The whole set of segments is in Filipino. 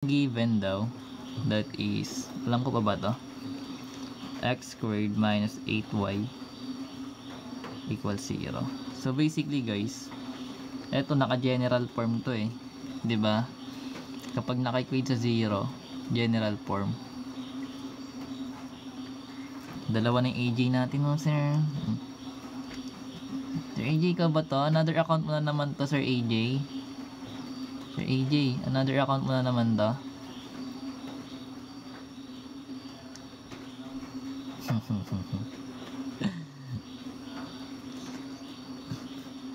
given daw, that is, alam ko pa ba to? X squared minus 8y equals 0. So basically guys, eto naka-general form to eh. 'Di ba? Kapag naka-equate sa 0, general form. Dalawa ng AJ natin mo, sir. Sir AJ ka ba to? Another account mo na naman to, Sir AJ. Sir AJ, another account mo na naman to.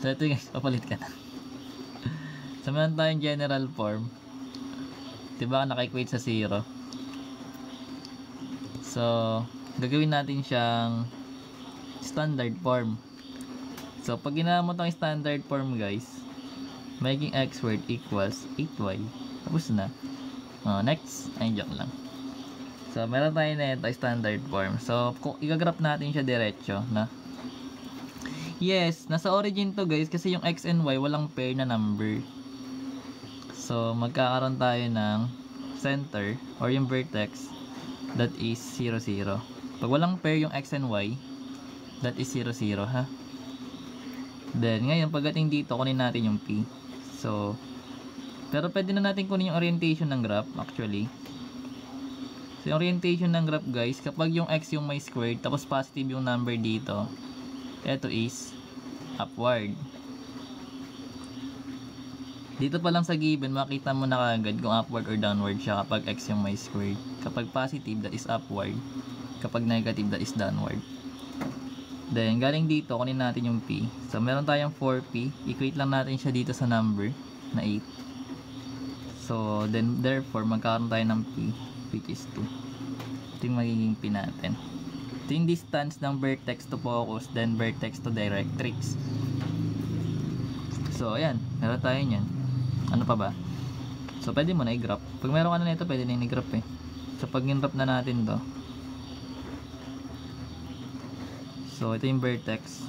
So ito guys, papalit ka na. So meron tayong general form. Diba naka-equate sa 0. So gagawin natin siyang standard form. So pag ginawa mo tong standard form guys, magiging x squared equals 8y. Tapos na. Next. Ay, joke lang. So meron tayo na ito standard form. So kung i-graph natin siya diretso na. Yes, nasa origin to guys kasi yung x and y walang pair na number. So magkakaroon tayo ng center or yung vertex that is 0, 0. Pag walang pair yung x and y, that is 0, 0 ha. Then ngayon pagdating dito kunin natin yung p. So pero pwede na natin kunin yung orientation ng graph actually. So yung orientation ng graph guys, kapag yung x yung may squared tapos positive yung number dito, ito is upward. Dito pa lang sa given, makita mo na kagad kung upward or downward siya kapag x yung may squared. Kapag positive, that is upward. Kapag negative, that is downward. Then, galing dito, kunin natin yung p. So, meron tayong 4p. Equate lang natin siya dito sa number na 8. So, then, therefore, magkakaroon tayo ng p, which is 2. Ito yung magiging p natin. Ito yung distance ng vertex to focus, then vertex to directrix. So, ayan. Meron tayo nyan. Ano pa ba? So, pwede mo na i-graph. Pag meron ka na nito, pwede na i-graph eh. So, pag in-graph na natin to. So, ito yung vertex.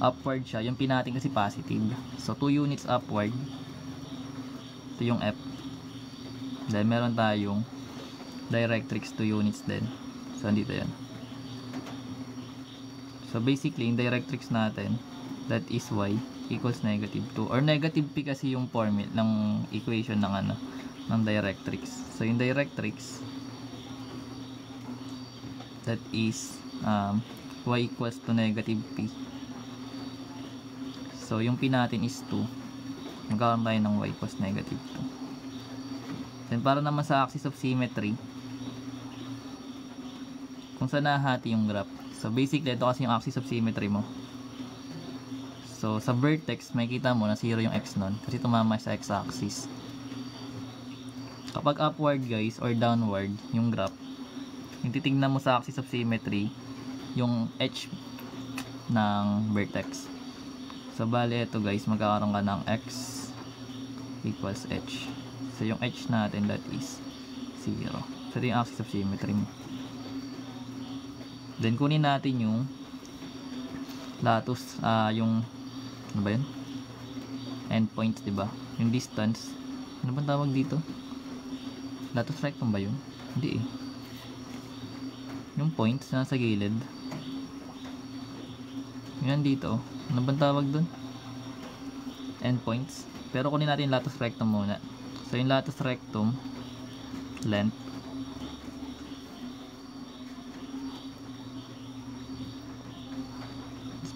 Upward siya. Yung pinatin kasi positive. So, 2 units upward. Ito yung F. Then, meron tayong directrix 2 units din. So, andito yan. So, basically, yung directrix natin, that is y equals negative 2. Or negative p kasi yung formula ng equation ng ng directrix. So, yung directrix, that is y equals to negative p. So, yung p natin is 2. Magkakaroon tayo ng y equals negative 2. Then, para naman sa axis of symmetry, kung saan nahati yung graph. So basically ito kasi yung axis of symmetry mo. So sa vertex makikita mo na 0 yung x nun kasi tumama sa x-axis. Kapag upward guys or downward yung graph, yung titignan mo sa axis of symmetry yung h ng vertex. So bali ito guys, magkakaroon ka ng x equals h. So yung h natin that is 0. So ito yung axis of symmetry mo. Then kunin natin yung latus, yung ano ba yun? Endpoints, diba? Yung distance. Ano bang tawag dito? Latus rectum ba yun? Hindi eh. Yung points na nasa gilid. Yan dito. Ano bang tawag dun? Endpoints. Pero kunin natin yung latus rectum muna. So yung latus rectum length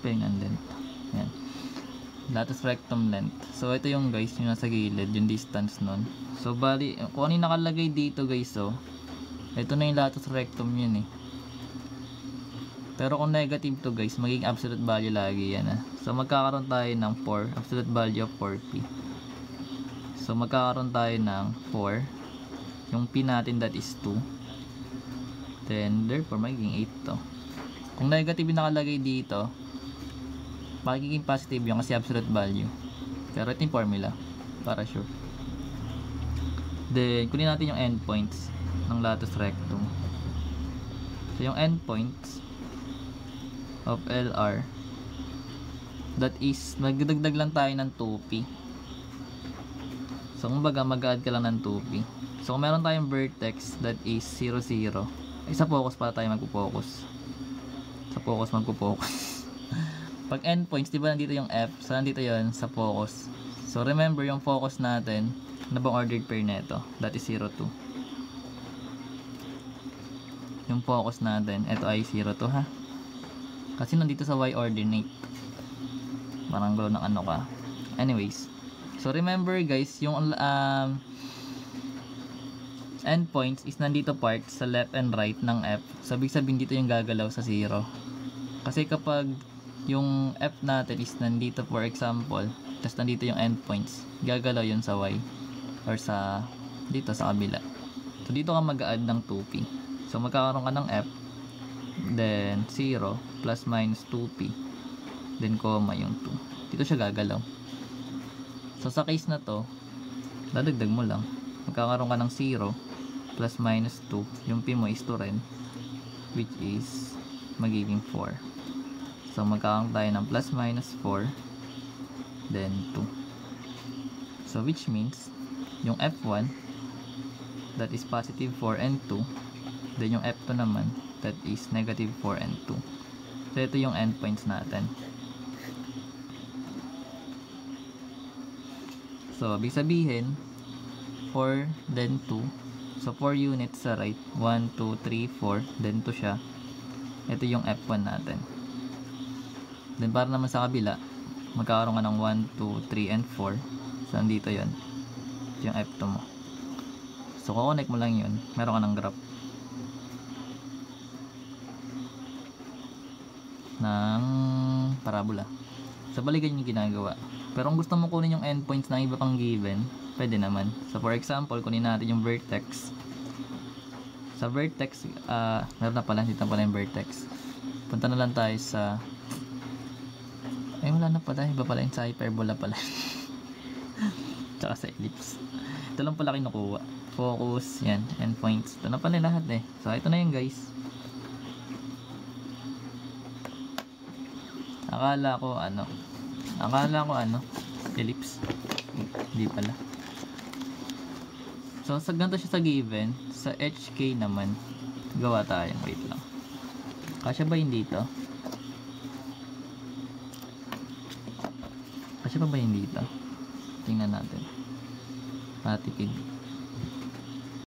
and length. Yan. Latus rectum length. So ito yung guys, yung nasa gilid, yung distance nun. So bali, kung ano yung nakalagay dito guys, so ito na yung latus rectum yun eh. Pero kung negative to guys, magiging absolute value lagi yan ah. So magkakaroon tayo ng 4, absolute value of 4p. So magkakaroon tayo ng 4. Yung p natin that is 2. Then therefore magiging 8 to. Kung negative yung nakalagay dito, magiging positive yung kasi absolute value. Pero ito yung formula para sure. Then kunin natin yung endpoints ng latus rectum. So yung endpoints of LR, that is magdagdag lang tayo ng 2p. So So kumbaga mag-add ka lang ng 2p. So kung meron tayong vertex that is 0, 0, sa focus para tayo magpo-focus. Sa focus magpo-focus. Pag endpoints, di ba nandito yung F? So nandito yon sa focus. So remember yung focus natin, ano bang ordered pair neto? That is 0, 2. Yung focus natin, ito ay 0, 2 ha. Kasi nandito sa Y ordinate. Parang gulo ng ano ka. Anyways. So remember guys, yung endpoints is nandito part sa left and right ng F. So ibig sabihin dito yung gagalaw sa 0. Kasi kapag yung F natin is nandito for example, tapos nandito yung endpoints, gagalaw yun sa Y or sa dito sa kabila. So dito ka mag-add ng 2p. So magkakaroon ka ng F, then 0 plus minus 2p, then comma yung 2. Dito siya gagalaw. So sa case na to, dadagdag mo lang, magkakaroon ka ng 0 plus minus 2, yung p mo is 2 rin, which is magiging 4. So magkakaroon tayo ng plus minus 4, then 2. So which means yung F1 that is positive 4 and 2, then yung F2 naman that is negative 4 and 2. So ito yung endpoints natin. So ibig sabihin 4 then 2. So 4 units sa right, 1, 2, 3, 4, then 2 siya. Ito yung F1 natin. Then para naman sa kabila, magkakaroon ka ng 1, 2, 3, and 4. So nandito yun. Ito yung F2 mo. So kukonek mo lang yun, meron ka ng graph ng parabola. So balikan yung ginagawa. Pero kung gusto mo kunin yung endpoints ng iba pang given, pwede naman. So for example, kunin natin yung vertex. Sa vertex, meron na pala, dito na pala yung vertex. Punta na lang tayo sa, ay wala na pala, iba pala yung sa hyperbola pala. Tsaka sa ellipse. Ito lang pala kinukuha. Focus, yan, endpoints. Ito na pala lahat eh. So ito na yun guys. Akala ko ano, ellipse. Hindi pala. So sa ganito siya sa given, sa HK naman, gawa tayo. Wait lang. Kasya ba yun dito? Kasya pa ba yun dito? Tingnan natin. Matipid.